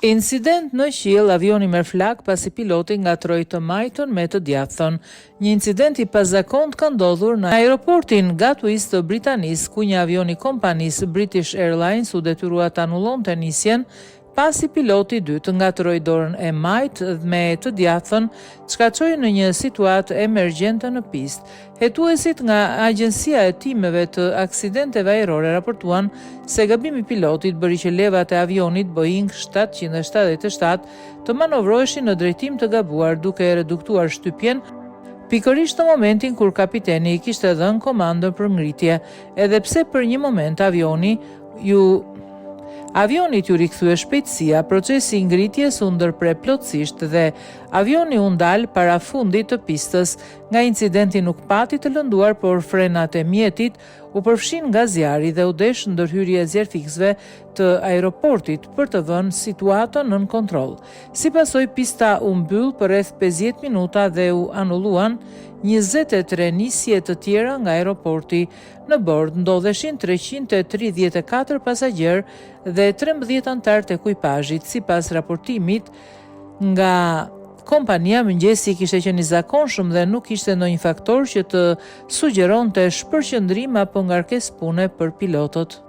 Incident në qiell, avioni merr flak pasi piloti ngatroi të majtën me të djathtë. Një incident i pazakont ka ndodhur në aeroportin Gatwick të Britanisë, ku një avion i kompanisë British Airlines u detyrua të anullonte nisjen pasi piloti i dytë ngatroi dorën e majtë me të djathtën, çka çoi në një situatë emergjente në pistë. Hetuesit nga Agjencia e Timeve të Aksidenteve Ajrore raportuan se gabimi i pilotit bëri që levat e avionit Boeing 777 të manovroheshin në drejtim të gabuar, duke reduktuar shtypjen pikërisht në momentin kur kapiteni i kishte dhënë komandën për ngritje, edhe pse për një moment avionit ju rikthye shpejtësia, procesi i ngritjes u ndërprer plotësisht dhe avioni u ndal para fundit të pistës. Nga incidenti nuk pati të lënduar, por frenat e mjetit u përfshin nga zjarri dhe u desh ndërhyrje e zjarfikësve të aeroportit për të vënë situatën nën kontroll. Si pasojë, pista u mbyll për rreth 50 minuta dhe u anulluan 23 nisje të tjera nga aeroporti. Në bord ndodheshin 334 pasagjerë dhe 13 anëtar të ekuipazhit. Sipas raportimit nga kompania, mëngjesi kishte qenë i zakonshëm dhe nuk kishte ndonjë faktor që të sugjeronte shpërqendrim apo ngarkesë pune për pilotët.